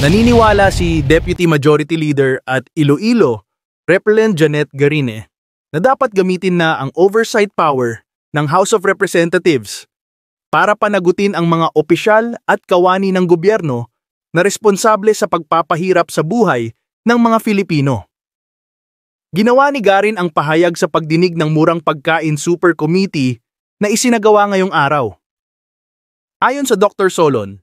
Naniniwala si Deputy Majority Leader at Iloilo, Representative Janet Garine, na dapat gamitin na ang oversight power ng House of Representatives para panagutin ang mga opisyal at kawani ng gobyerno na responsable sa pagpapahirap sa buhay ng mga Filipino. Ginawa ni Garin ang pahayag sa pagdinig ng Murang Pagkain Super Committee na isinagawa ngayong araw. Ayon sa Dr. Solon,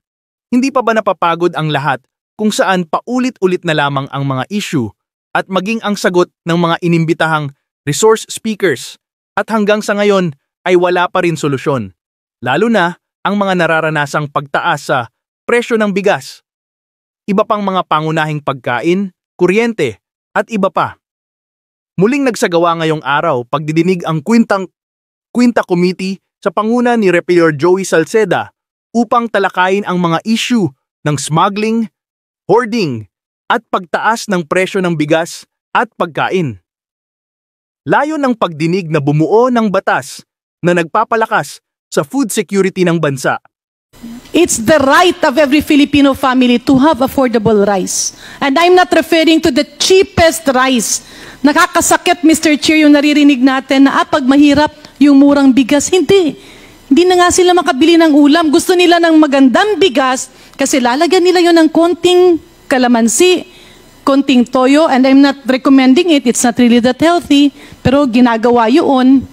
hindi pa ba napapagod ang lahat kung saan paulit-ulit na lamang ang mga issue at maging ang sagot ng mga inimbitahang resource speakers at hanggang sa ngayon ay wala pa rin solusyon, lalo na ang mga nararanasang pagtaas sa presyo ng bigas, iba pang mga pangunahing pagkain, kuryente at iba pa. Muling nagsagawa ngayong araw pagdidinig ang Quinta Committee sa panguna ni Repeor Joey Salceda upang talakayin ang mga issue ng smuggling, hoarding at pagtaas ng presyo ng bigas at pagkain. Layo ng pagdinig na bumuo ng batas na nagpapalakas sa food security ng bansa. It's the right of every Filipino family to have affordable rice. And I'm not referring to the cheapest rice. Nakakasakit, Mr. Chair, yung naririnig natin na pag mahirap yung murang bigas. Hindi. Hindi na nga sila makabili ng ulam. Gusto nila ng magandang bigas kasi lalagyan nila yun ng konting kalamansi, konting toyo, and I'm not recommending it. It's not really that healthy, pero ginagawa yun.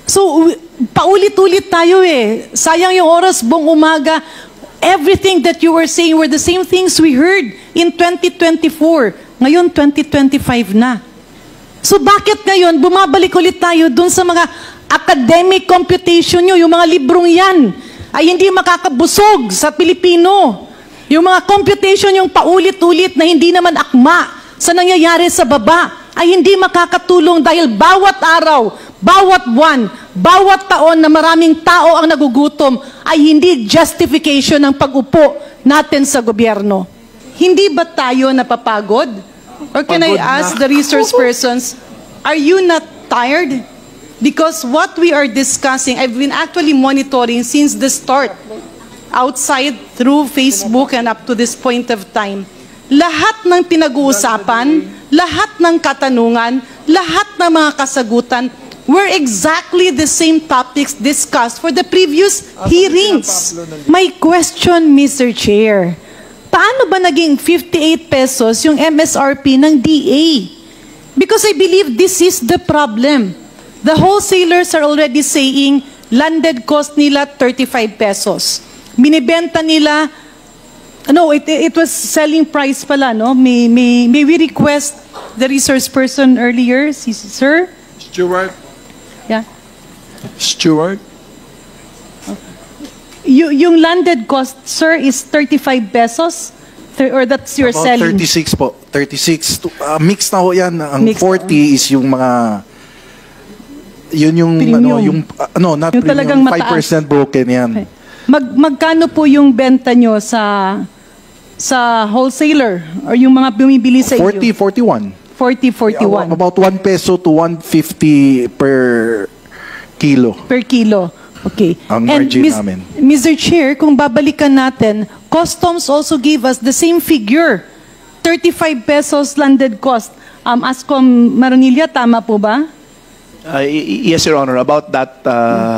So, paulit-ulit tayo eh. Sayang yung oras, buong umaga. Everything that you were saying were the same things we heard in 2024. Ngayon, 2025 na. So, bakit ngayon, bumabalik ulit tayo dun sa mga academic computation nyo, yung mga librong yan, ay hindi makakabusog sa Pilipino. Yung mga computation, yung paulit-ulit na hindi naman akma sa nangyayari sa baba, ay hindi makakatulong dahil bawat araw, bawat buwan, bawat taon na maraming tao ang nagugutom ay hindi justification ng pag-upo natin sa gobyerno. Hindi ba tayo napapagod? Or can I ask the resource persons, are you not tired? Because what we are discussing, I've been actually monitoring since the start, outside, through Facebook and up to this point of time. Lahat ng pinag-uusapan, lahat ng katanungan, lahat ng mga kasagutan were exactly the same topics discussed for the previous hearings. My question, Mr. Chair, paano ba naging 58 pesos yung MSRP ng DA? Because I believe this is the problem. The wholesalers are already saying landed cost nila 35 pesos. Binibenta nila, no, it was selling price pala, no? May we request the resource person earlier, sir? Stewart. Yeah. Stewart. Yung landed cost, sir, is 35 pesos? Or that's your About selling? 36 po. 36. Mix na ho yan. Ang Mixed, 40 is yung mga... Yun yung, premium. not Yung premium, talagang 5% broken yan. Okay. Magkano po yung benta nyo sa wholesaler or yung mga bumibili sa 40, iyo? 41. 40, 41. About 1 peso to 150 per kilo. Per kilo. Okay. Ang margin namin. Mr. Chair, kung babalikan natin, Customs also gave us the same figure. 35 pesos landed cost. Ascom Maronilla, tama po ba? Yes, Your Honor. About that...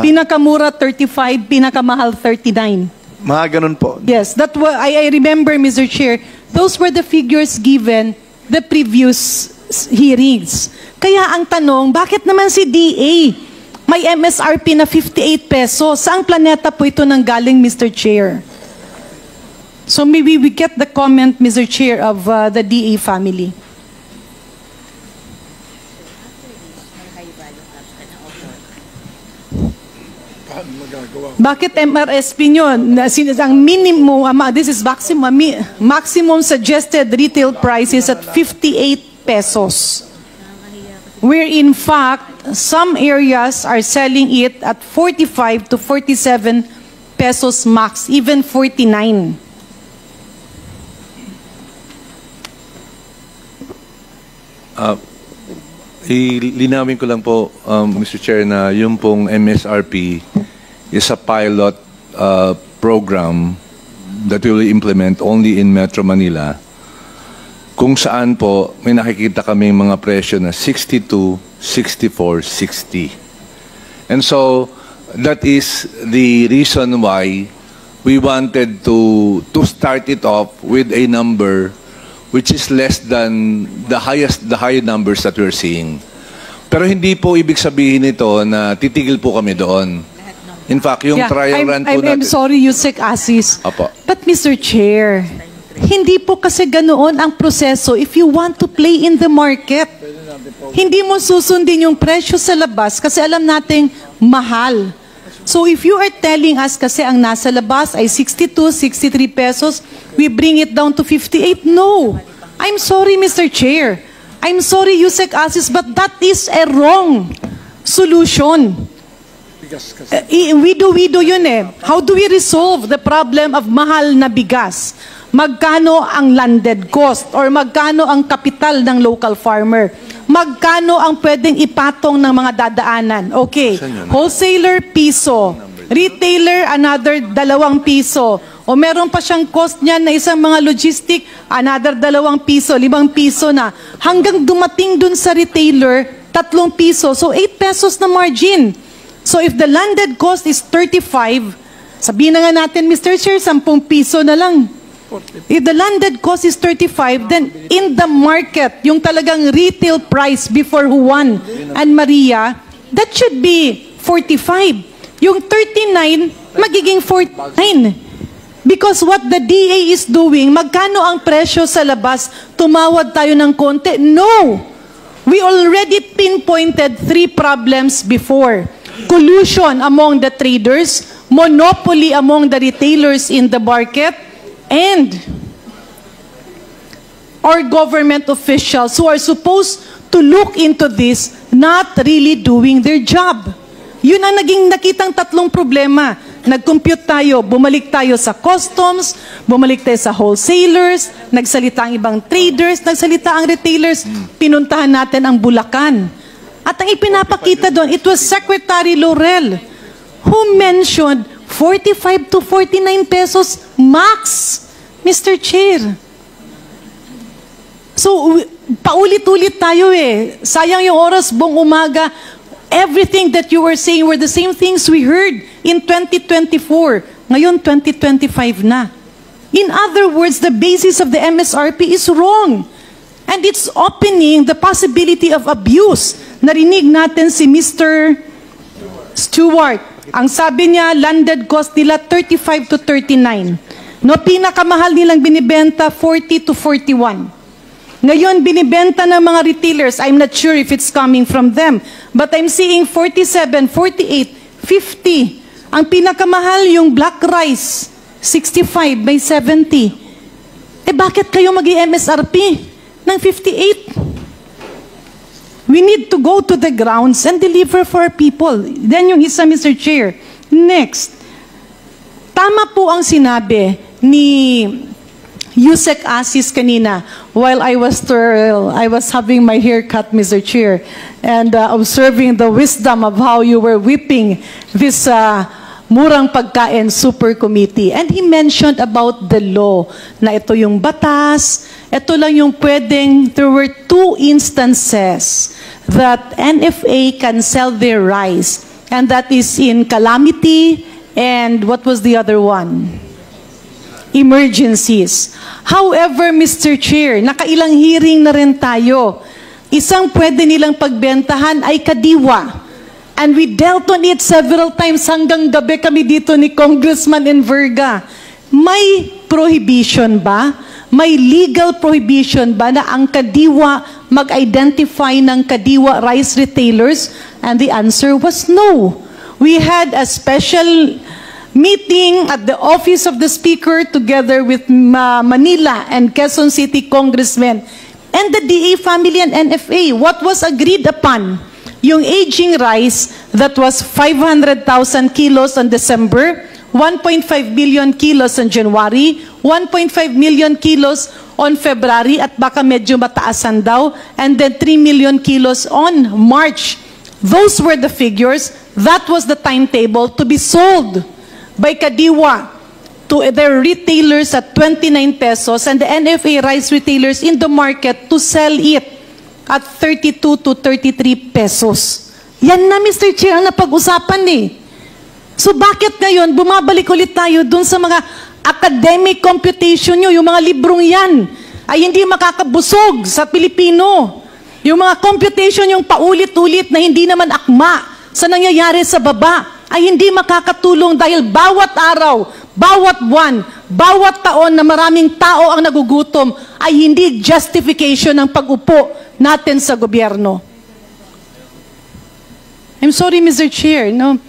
Pinakamura 35, pinakamahal 39. Mga ganun po. Yes, that I remember, Mr. Chair, those were the figures given the previous hearings. Kaya ang tanong, bakit naman si DA may MSRP na 58 pesos? Saang planeta po ito nang galing, Mr. Chair? So maybe we get the comment, Mr. Chair, of the DA family. Bakit MRSP nyo? Ang minimum, this is maximum suggested retail price is at 58 pesos. Where in fact, some areas are selling it at 45 to 47 pesos max, even 49. Linawin ko lang po, Mr. Chair, na yung pong MSRP is a pilot program that we will implement only in Metro Manila, kung saan po may nakikita kaming mga presyo na 62, 64, 60. And so, that is the reason why we wanted to start it off with a number which is less than the higher numbers that we're seeing. Pero hindi po ibig sabihin ito na titigil po kami doon. In fact, yung trial run po I'm natin... sorry, Yusek Asis. Apo. But Mr. Chair, hindi po kasi ganoon ang proseso if you want to play in the market. Hindi mo susundin yung presyo sa labas kasi alam nating mahal. So if you are telling us kasi ang nasa labas ay 62, 63 pesos, we bring it down to 58? No. I'm sorry, Mr. Chair. I'm sorry, Yusek Asis, but that is a wrong solution. Wido yun eh. How do we resolve the problem of mahal na bigas? Magkano ang landed cost or magkano ang kapital ng local farmer? Magkano ang pwedeng ipatong ng mga dadaanan? Okay, wholesaler, piso. Retailer, another 2 piso. O meron pa siyang cost niyan na isang mga logistic, another 2 piso, 5 piso na. Hanggang dumating dun sa retailer, 3 piso. So 8 pesos na margin. So if the landed cost is 35, sabihin na nga natin, Mr. Chair, 10 piso na lang. If the landed cost is 35, then in the market, yung talagang retail price before Juan and Maria, that should be 45. Yung 39, magiging 49. Because what the DA is doing, magkano ang presyo sa labas, tumawad tayo ng konti? No! We already pinpointed 3 problems before. Collusion among the traders, monopoly among the retailers in the market, and our government officials who are supposed to look into this not really doing their job. Yun ang naging nakitang 3 problema. Nag-compute tayo, bumalik tayo sa customs, bumalik tayo sa wholesalers, nagsalita ang ibang traders, nagsalita ang retailers, pinuntahan natin ang Bulacan. At ang ipinapakita doon, it was Secretary Laurel who mentioned 45 to 49 pesos max, Mr. Chair. So, paulit-ulit tayo eh. Sayang yung oras, buong umaga. Everything that you were saying were the same things we heard in 2024. Ngayon, 2025 na. In other words, the basis of the MSRP is wrong. And it's opening the possibility of abuse. Narinig natin si Mr. Stewart. Ang sabi niya, landed cost nila 35 to 39. No, pinakamahal nilang binibenta 40 to 41. Ngayon, binibenta ng mga retailers, I'm not sure if it's coming from them, but I'm seeing 47, 48, 50. Ang pinakamahal yung black rice, 65 by 70. Eh bakit kayo mag-MSRP ng 58? We need to go to the grounds and deliver for our people. Then yung isa, Mr. Chair. Next, tama po ang sinabi ni Yusek Asis kanina while I was having my haircut, Mr. Chair, and observing the wisdom of how you were whipping this Murang Pagkain Super Committee. And he mentioned about the law, na ito yung batas, ito lang yung pwedeng, there were 2 instances that NFA can sell their rice. And that is in calamity and what was the other one? Emergencies. However, Mr. Chair, nakailang hearing na rin tayo. Isang pwede nilang pagbentahan ay kadiwa. And we dealt on it several times hanggang gabi kami dito ni Congressman Enverga. May prohibition ba? May legal prohibition ba na ang kadiwa mag-identify ng kadiwa rice retailers? And the answer was no. We had a special meeting at the office of the Speaker together with Manila and Quezon City congressmen and the DA family and NFA. What was agreed upon? Yung aging rice that was 500,000 kilos on December, 1.5 billion kilos on January, 1.5 million kilos on February, at baka medyo mataasan daw, and then 3 million kilos on March. Those were the figures. That was the timetable to be sold by Kadiwa. to their retailers at 29 pesos and the NFA rice retailers in the market to sell it at 32 to 33 pesos. Yan na, Mr. Chair, ang napag-usapan eh. So bakit ngayon bumabalik ulit tayo dun sa mga academic computation nyo, yung mga librong yan ay hindi makakabusog sa Pilipino. Yung mga computation yung paulit-ulit na hindi naman akma sa nangyayari sa baba ay hindi makakatulong dahil bawat araw, bawat buwan, bawat taon na maraming tao ang nagugutom ay hindi justification ng pag-upo natin sa gobyerno. I'm sorry, Mr. Chair. No?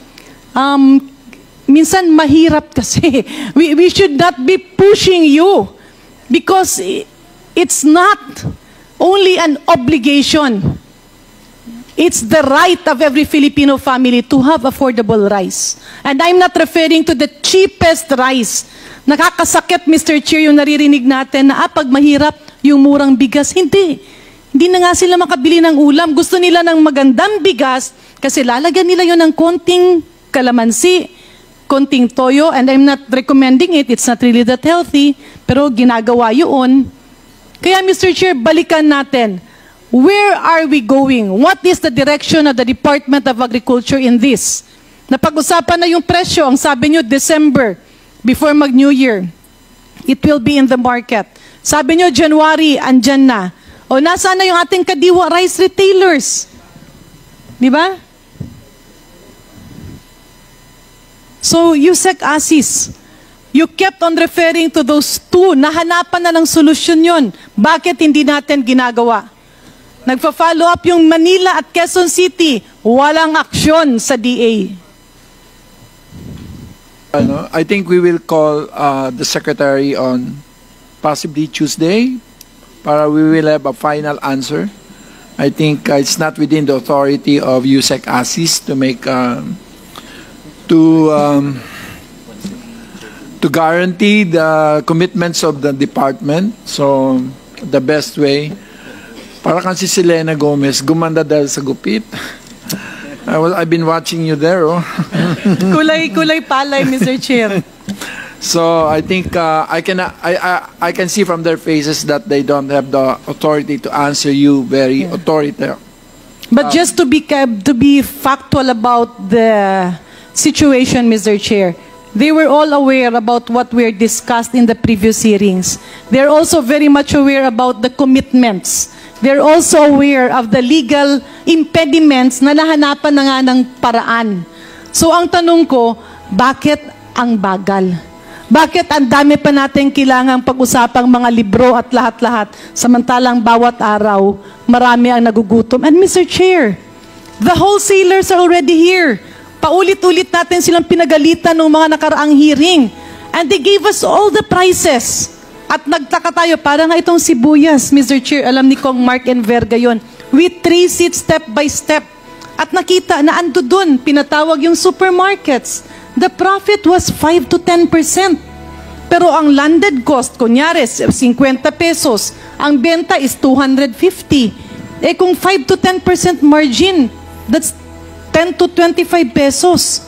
Minsan mahirap kasi. We should not be pushing you because it's not only an obligation. It's the right of every Filipino family to have affordable rice. And I'm not referring to the cheapest rice. Nakakasakit, Mr. Chair, yung naririnig natin na pag mahirap, yung murang bigas. Hindi. Hindi na nga sila makabili ng ulam. Gusto nila ng magandang bigas kasi lalagyan nila yun ng konting kalamansi, konting toyo, and I'm not recommending it. It's not really that healthy, pero ginagawa yun. Kaya, Mr. Chair, balikan natin. Where are we going? What is the direction of the Department of Agriculture in this? Napag-usapan na yung presyo. Ang sabi nyo, December, before mag-New Year, it will be in the market. Sabi nyo, January, andyan na. O nasaan na yung ating kadiwa rice retailers? Di ba? So, Yusek Asis, you kept on referring to those two. Nahanapan na ng solusyon yun. Bakit hindi natin ginagawa? Nagpa-follow up yung Manila at Quezon City. Walang aksyon sa DA. I think we will call the secretary on possibly Tuesday para we will have a final answer. I think it's not within the authority of Yusek Asis to make to guarantee the commitments of the department. So the best way, para kan si Selena Gomez, gumanda dahil sa gupit. I've been watching you there, oh. Kulay palay, Mr. Chair. So I think I can see from their faces that they don't have the authority to answer you very authoritative. But just to be factual about the situation, Mr. Chair, they were all aware about what we discussed in the previous hearings. They're also very much aware about the commitments. They're also aware of the legal impediments na nahanapan na nga ng paraan. So ang tanong ko, bakit ang bagal? Bakit ang dami pa natin kailangang pag-usapang mga libro at lahat-lahat, samantalang bawat araw, marami ang nagugutom? And Mr. Chair, the wholesalers are already here. Paulit-ulit natin silang pinagalitan ng mga nakaraang hearing. And they gave us all the prices. At nagtaka tayo, parang itong sibuyas, Mr. Chair, alam ni Kong Mark Enverga yun. We trace it step by step. At nakita na ando dun, pinatawag yung supermarkets. The profit was 5 to 10%. Pero ang landed cost, kunyari, 50 pesos. Ang benta is 250. Eh kung 5 to 10% margin, that's 10 to 25 pesos.